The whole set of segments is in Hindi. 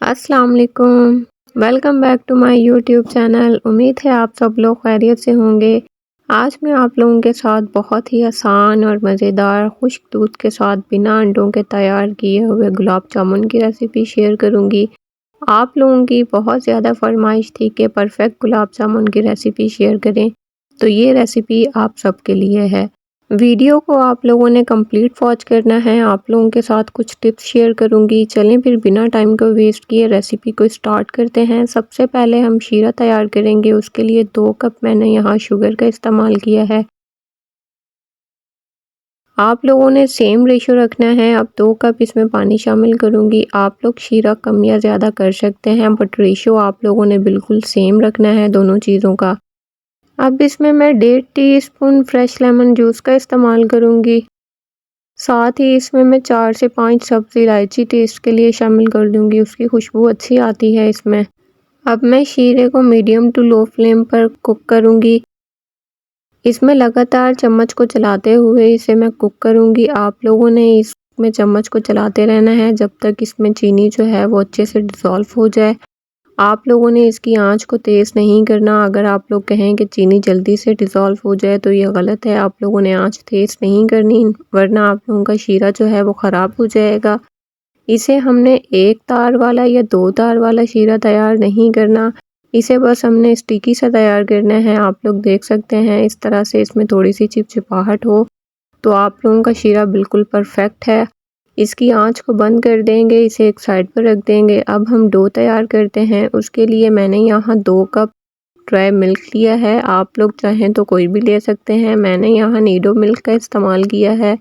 अस्सलाम वालेकुम। Welcome back to my YouTube channel. उम्मीद है आप सब लोग खैरियत से होंगे। आज मैं आप लोगों के साथ बहुत ही आसान और मज़ेदार खुश्क दूध के साथ बिना अंडों के तैयार किए हुए गुलाब जामुन की रेसिपी शेयर करूंगी। आप लोगों की बहुत ज़्यादा फरमाइश थी कि परफेक्ट गुलाब जामुन की रेसिपी शेयर करें, तो ये रेसिपी आप सबके लिए है। वीडियो को आप लोगों ने कंप्लीट वॉच करना है। आप लोगों के साथ कुछ टिप्स शेयर करूंगी। चलें फिर बिना टाइम को वेस्ट किए रेसिपी को स्टार्ट करते हैं। सबसे पहले हम शीरा तैयार करेंगे। उसके लिए 2 कप मैंने यहाँ शुगर का इस्तेमाल किया है। आप लोगों ने सेम रेशो रखना है। अब 2 कप इसमें पानी शामिल करूंगी। आप लोग शीरा कम या ज़्यादा कर सकते हैं, बट रेशो आप लोगों ने बिल्कुल सेम रखना है दोनों चीज़ों का। अब इसमें मैं 1.5 टीस्पून फ्रेश लेमन जूस का इस्तेमाल करूंगी। साथ ही इसमें मैं 4 से 5 सब्ज़ इलायची टेस्ट के लिए शामिल कर दूंगी, उसकी खुशबू अच्छी आती है इसमें। अब मैं शीरे को मीडियम टू लो फ्लेम पर कुक करूंगी। इसमें लगातार चम्मच को चलाते हुए इसे मैं कुक करूंगी। आप लोगों ने इसमें चम्मच को चलाते रहना है जब तक इसमें चीनी जो है वो अच्छे से डिज़ोल्व हो जाए। आप लोगों ने इसकी आंच को तेज़ नहीं करना। अगर आप लोग कहें कि चीनी जल्दी से डिज़ोल्व हो जाए तो ये गलत है। आप लोगों ने आंच तेज़ नहीं करनी, वरना आप लोगों का शीरा जो है वो ख़राब हो जाएगा। इसे हमने 1 तार वाला या 2 तार वाला शीरा तैयार नहीं करना। इसे बस हमने स्टिकी सा तैयार करना है। आप लोग देख सकते हैं इस तरह से इसमें थोड़ी सी चिपचिपाहट हो तो आप लोगों का शीरा बिल्कुल परफेक्ट है। इसकी आंच को बंद कर देंगे, इसे एक साइड पर रख देंगे। अब हम डो तैयार करते हैं। उसके लिए मैंने यहाँ 2 कप ड्राई मिल्क लिया है। आप लोग चाहें तो कोई भी ले सकते हैं। मैंने यहाँ नीडो मिल्क का इस्तेमाल किया है।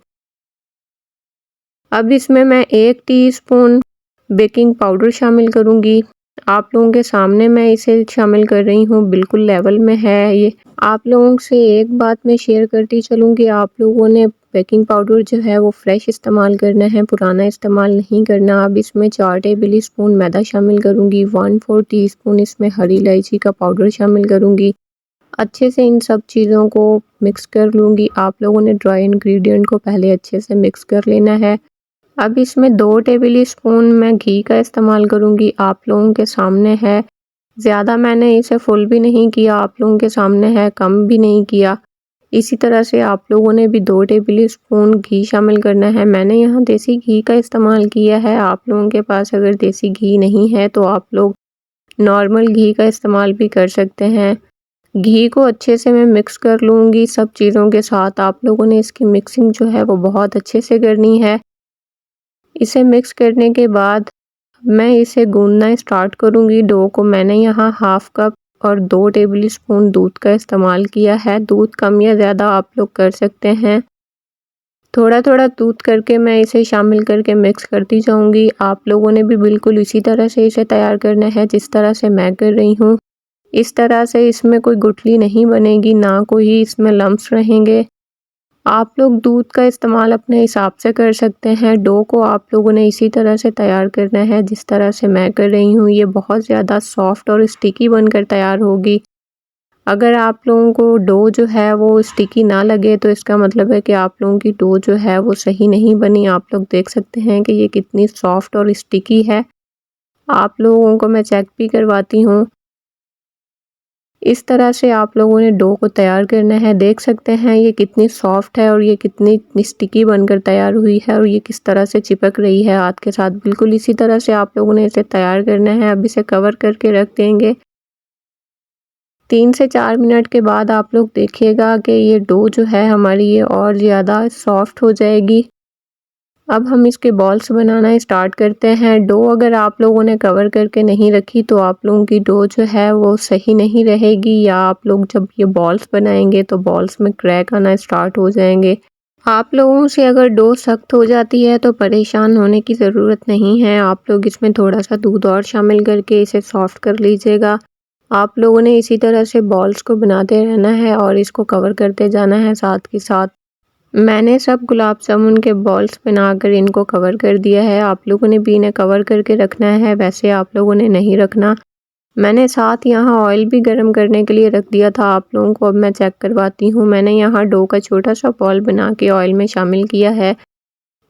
अब इसमें मैं 1 टीस्पून बेकिंग पाउडर शामिल करूँगी। आप लोगों के सामने मैं इसे शामिल कर रही हूँ, बिल्कुल लेवल में है ये। आप लोगों से एक बात मैं शेयर करती चलूँगी, आप लोगों ने बेकिंग पाउडर जो है वो फ्रेश इस्तेमाल करना है, पुराना इस्तेमाल नहीं करना। अब इसमें 4 टेबल स्पून मैदा शामिल करूँगी। 1/4 टीस्पून इसमें हरी इलायची का पाउडर शामिल करूँगी। अच्छे से इन सब चीज़ों को मिक्स कर लूँगी। आप लोगों ने ड्राई इंग्रेडिएंट को पहले अच्छे से मिक्स कर लेना है। अब इसमें 2 टेबल स्पून मैं घी का इस्तेमाल करूँगी। आप लोगों के सामने है, ज़्यादा मैंने इसे फुल भी नहीं किया, आप लोगों के सामने है, कम भी नहीं किया। इसी तरह से आप लोगों ने भी 2 टेबल स्पून घी शामिल करना है। मैंने यहाँ देसी घी का इस्तेमाल किया है। आप लोगों के पास अगर देसी घी नहीं है तो आप लोग नॉर्मल घी का इस्तेमाल भी कर सकते हैं। घी को अच्छे से मैं मिक्स कर लूँगी सब चीज़ों के साथ। आप लोगों ने इसकी मिक्सिंग जो है वो बहुत अच्छे से करनी है। इसे मिक्स करने के बाद मैं इसे गूंदना स्टार्ट करूँगी। डो को मैंने यहाँ हाफ कप और 2 टेबल स्पून दूध का इस्तेमाल किया है। दूध कम या ज़्यादा आप लोग कर सकते हैं। थोड़ा थोड़ा दूध करके मैं इसे शामिल करके मिक्स करती जाऊँगी। आप लोगों ने भी बिल्कुल इसी तरह से इसे तैयार करना है जिस तरह से मैं कर रही हूँ। इस तरह से इसमें कोई गुठली नहीं बनेगी, ना कोई इसमें लम्स रहेंगे। आप लोग दूध का इस्तेमाल अपने हिसाब से कर सकते हैं। डो को आप लोगों ने इसी तरह से तैयार करना है जिस तरह से मैं कर रही हूँ। ये बहुत ज़्यादा सॉफ्ट और स्टिकी बनकर तैयार होगी। अगर आप लोगों को डो जो है वो स्टिकी ना लगे तो इसका मतलब है कि आप लोगों की डो जो है वो सही नहीं बनी। आप लोग देख सकते हैं कि ये कितनी सॉफ्ट और स्टिकी है। आप लोगों को मैं चेक भी करवाती हूँ। इस तरह से आप लोगों ने डो को तैयार करना है। देख सकते हैं ये कितनी सॉफ्ट है और ये कितनी स्टिकी बनकर तैयार हुई है और ये किस तरह से चिपक रही है हाथ के साथ। बिल्कुल इसी तरह से आप लोगों ने इसे तैयार करना है। अब इसे कवर करके रख देंगे। 3 से 4 मिनट के बाद आप लोग देखिएगा कि ये डो जो है हमारी ये और ज़्यादा सॉफ्ट हो जाएगी। अब हम इसके बॉल्स बनाना स्टार्ट करते हैं। डो अगर आप लोगों ने कवर करके नहीं रखी तो आप लोगों की डो जो है वो सही नहीं रहेगी, या आप लोग जब ये बॉल्स बनाएंगे तो बॉल्स में क्रैक आना स्टार्ट हो जाएंगे। आप लोगों से अगर डो सख्त हो जाती है तो परेशान होने की ज़रूरत नहीं है। आप लोग इसमें थोड़ा सा दूध और शामिल करके इसे सॉफ्ट कर लीजिएगा। आप लोगों ने इसी तरह से बॉल्स को बनाते रहना है और इसको कवर करते जाना है साथ के साथ। मैंने सब गुलाब जामुन के बॉल्स बनाकर इनको कवर कर दिया है। आप लोगों ने भी इन्हें कवर करके रखना है, वैसे आप लोगों ने नहीं रखना। मैंने साथ यहाँ ऑयल भी गर्म करने के लिए रख दिया था आप लोगों को। अब मैं चेक करवाती हूँ। मैंने यहाँ डो का छोटा सा बॉल बना के ऑयल में शामिल किया है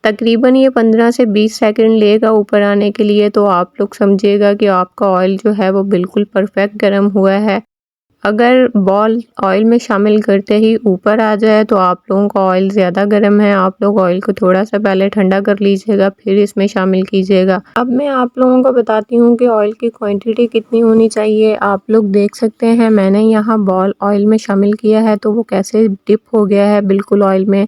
तकरीबन ये 15 से 20 सेकंड लेगा ऊपर आने के लिए। तो आप लोग समझिएगा कि आपका ऑयल जो है वो बिल्कुल परफेक्ट गर्म हुआ है। अगर बॉल ऑयल में शामिल करते ही ऊपर आ जाए तो आप लोगों का ऑयल ज़्यादा गर्म है। आप लोग ऑयल को थोड़ा सा पहले ठंडा कर लीजिएगा, फिर इसमें शामिल कीजिएगा। अब मैं आप लोगों को बताती हूँ कि ऑयल की क्वांटिटी कितनी होनी चाहिए। आप लोग देख सकते हैं मैंने यहाँ बॉल ऑयल में शामिल किया है तो वो कैसे डिप हो गया है बिल्कुल ऑयल में।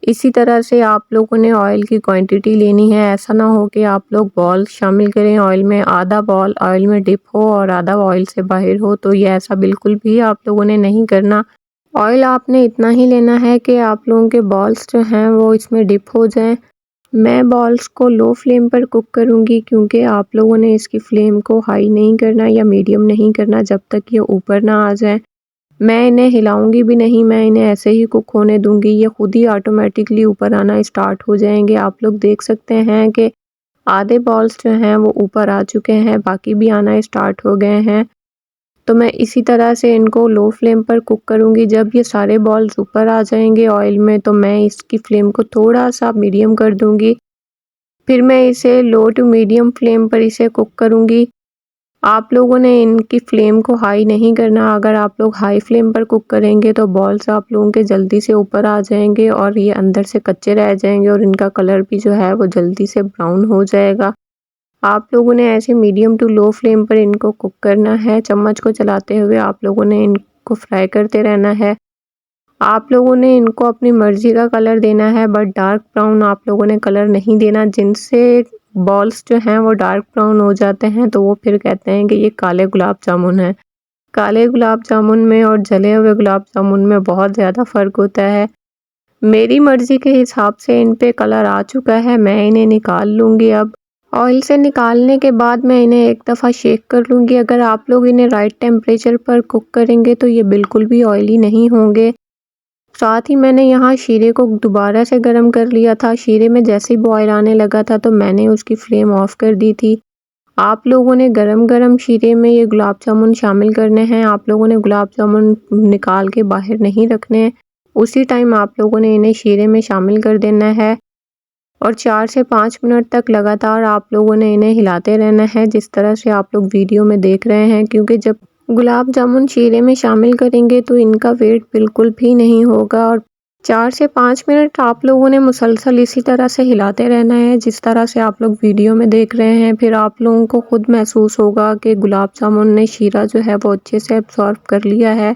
इसी तरह से आप लोगों ने ऑयल की क्वांटिटी लेनी है। ऐसा ना हो कि आप लोग बॉल शामिल करें ऑयल में, आधा बॉल ऑयल में डिप हो और आधा ऑयल से बाहर हो, तो ये ऐसा बिल्कुल भी आप लोगों ने नहीं करना। ऑयल आपने इतना ही लेना है कि आप लोगों के बॉल्स जो हैं वो इसमें डिप हो जाएं। मैं बॉल्स को लो फ्लेम पर कुक करूंगी क्योंकि आप लोगों ने इसकी फ्लेम को हाई नहीं करना या मीडियम नहीं करना जब तक ये ऊपर ना आ जाए। मैं इन्हें हिलाऊंगी भी नहीं, मैं इन्हें ऐसे ही कुक होने दूंगी। ये खुद ही ऑटोमेटिकली ऊपर आना स्टार्ट हो जाएंगे। आप लोग देख सकते हैं कि आधे बॉल्स जो हैं वो ऊपर आ चुके हैं, बाकी भी आना स्टार्ट हो गए हैं। तो मैं इसी तरह से इनको लो फ्लेम पर कुक करूंगी। जब ये सारे बॉल्स ऊपर आ जाएंगे ऑयल में तो मैं इसकी फ्लेम को थोड़ा सा मीडियम कर दूंगी। फिर मैं इसे लो टू मीडियम फ्लेम पर इसे कुक करूंगी। आप लोगों ने इनकी फ्लेम को हाई नहीं करना। अगर आप लोग हाई फ्लेम पर कुक करेंगे तो बॉल्स आप लोगों के जल्दी से ऊपर आ जाएंगे और ये अंदर से कच्चे रह जाएंगे और इनका कलर भी जो है वो जल्दी से ब्राउन हो जाएगा। आप लोगों ने ऐसे मीडियम टू लो फ्लेम पर इनको कुक करना है। चम्मच को चलाते हुए आप लोगों ने इनको फ्राई करते रहना है। आप लोगों ने इनको अपनी मर्जी का कलर देना है, बट डार्क ब्राउन आप लोगों ने कलर नहीं देना। जिनसे बॉल्स जो हैं वो डार्क ब्राउन हो जाते हैं तो वो फिर कहते हैं कि ये काले गुलाब जामुन है। काले गुलाब जामुन में और जले हुए गुलाब जामुन में बहुत ज़्यादा फ़र्क होता है। मेरी मर्ज़ी के हिसाब से इन पे कलर आ चुका है, मैं इन्हें निकाल लूँगी अब। ऑयल से निकालने के बाद मैं इन्हें एक दफ़ा शेक कर लूँगी। अगर आप लोग इन्हें राइट टेम्परेचर पर कुक करेंगे तो ये बिल्कुल भी ऑयली नहीं होंगे। साथ ही मैंने यहाँ शीरे को दोबारा से गर्म कर लिया था। शीरे में जैसे ही बॉयल आने लगा था तो मैंने उसकी फ्लेम ऑफ कर दी थी। आप लोगों ने गरम-गरम शीरे में ये गुलाब जामुन शामिल करने हैं। आप लोगों ने गुलाब जामुन निकाल के बाहर नहीं रखने हैं। उसी टाइम आप लोगों ने इन्हें शीरे में शामिल कर देना है और 4 से 5 मिनट तक लगातार आप लोगों ने इन्हें हिलाते रहना है, जिस तरह से आप लोग वीडियो में देख रहे हैं। क्योंकि जब गुलाब जामुन शीरे में शामिल करेंगे तो इनका वेट बिल्कुल भी नहीं होगा और 4 से 5 मिनट आप लोगों ने मुसलसल इसी तरह से हिलाते रहना है, जिस तरह से आप लोग वीडियो में देख रहे हैं। फिर आप लोगों को खुद महसूस होगा कि गुलाब जामुन ने शीरा जो है वो अच्छे से एब्सॉर्ब कर लिया है।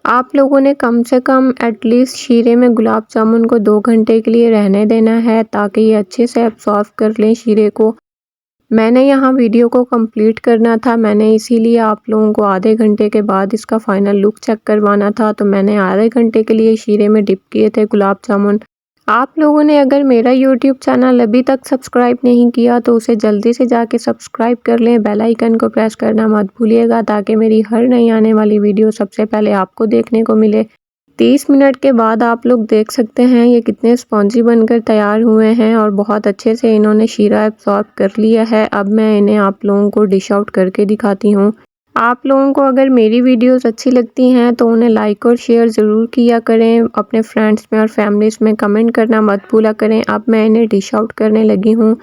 आप लोगों ने कम से कम एटलीस्ट शीरे में गुलाब जामुन को 2 घंटे के लिए रहने देना है ताकि ये अच्छे से एब्सॉर्ब कर लें शीरे को। मैंने यहाँ वीडियो को कंप्लीट करना था, मैंने इसीलिए आप लोगों को आधे घंटे के बाद इसका फाइनल लुक चेक करवाना था। तो मैंने आधे घंटे के लिए शीरे में डिप किए थे गुलाब जामुन। आप लोगों ने अगर मेरा यूट्यूब चैनल अभी तक सब्सक्राइब नहीं किया तो उसे जल्दी से जाके सब्सक्राइब कर लें। बेल आइकन को प्रेस करना मत भूलिएगा ताकि मेरी हर नई आने वाली वीडियो सबसे पहले आपको देखने को मिले। 30 मिनट के बाद आप लोग देख सकते हैं ये कितने स्पॉन्जी बनकर तैयार हुए हैं और बहुत अच्छे से इन्होंने शीरा एब्सॉर्ब कर लिया है। अब मैं इन्हें आप लोगों को डिश आउट करके दिखाती हूँ। आप लोगों को अगर मेरी वीडियोस अच्छी लगती हैं तो उन्हें लाइक और शेयर ज़रूर किया करें। अपने फ्रेंड्स में और फैमिलीज़ में कमेंट करना मत भूला करें। अब मैं इन्हें डिश आउट करने लगी हूँ।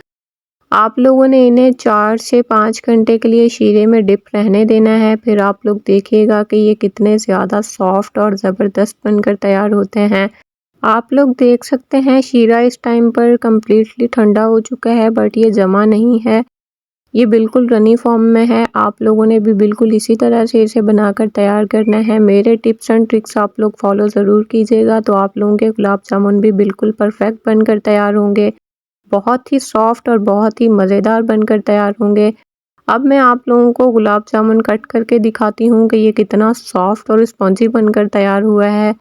आप लोगों ने इन्हें 4 से 5 घंटे के लिए शीरे में डिप रहने देना है। फिर आप लोग देखिएगा कि ये कितने ज़्यादा सॉफ्ट और ज़बरदस्त बनकर तैयार होते हैं। आप लोग देख सकते हैं शीरा इस टाइम पर कम्प्लीटली ठंडा हो चुका है, बट ये जमा नहीं है, ये बिल्कुल रनी फॉर्म में है। आप लोगों ने भी बिल्कुल इसी तरह से इसे बनाकर तैयार करना है। मेरे टिप्स एंड ट्रिक्स आप लोग फॉलो ज़रूर कीजिएगा तो आप लोगों के गुलाब जामुन भी बिल्कुल परफेक्ट बनकर तैयार होंगे, बहुत ही सॉफ्ट और बहुत ही मज़ेदार बनकर तैयार होंगे। अब मैं आप लोगों को गुलाब जामुन कट करके दिखाती हूँ कि ये कितना सॉफ्ट और स्पॉन्जी बनकर तैयार हुआ है।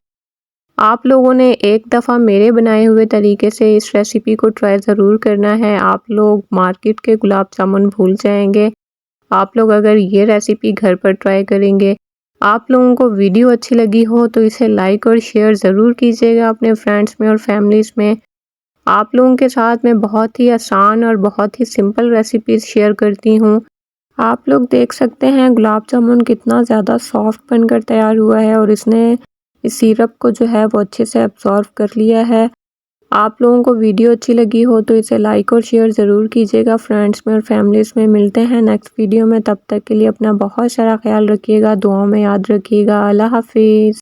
आप लोगों ने एक दफ़ा मेरे बनाए हुए तरीके से इस रेसिपी को ट्राई ज़रूर करना है। आप लोग मार्केट के गुलाब जामुन भूल जाएंगे आप लोग अगर ये रेसिपी घर पर ट्राई करेंगे। आप लोगों को वीडियो अच्छी लगी हो तो इसे लाइक और शेयर ज़रूर कीजिएगा अपने फ्रेंड्स में और फैमिलीज़ में। आप लोगों के साथ मैं बहुत ही आसान और बहुत ही सिंपल रेसिपीज़ शेयर करती हूँ। आप लोग देख सकते हैं गुलाब जामुन कितना ज़्यादा सॉफ्ट बनकर तैयार हुआ है और इसने इस सिरप को जो है वो अच्छे से एब्सॉर्ब कर लिया है। आप लोगों को वीडियो अच्छी लगी हो तो इसे लाइक और शेयर ज़रूर कीजिएगा फ्रेंड्स में और फैमिलीज़ में। मिलते हैं नेक्स्ट वीडियो में, तब तक के लिए अपना बहुत सारा ख्याल रखिएगा, दुआओं में याद रखिएगा। अल्लाह हाफिज़।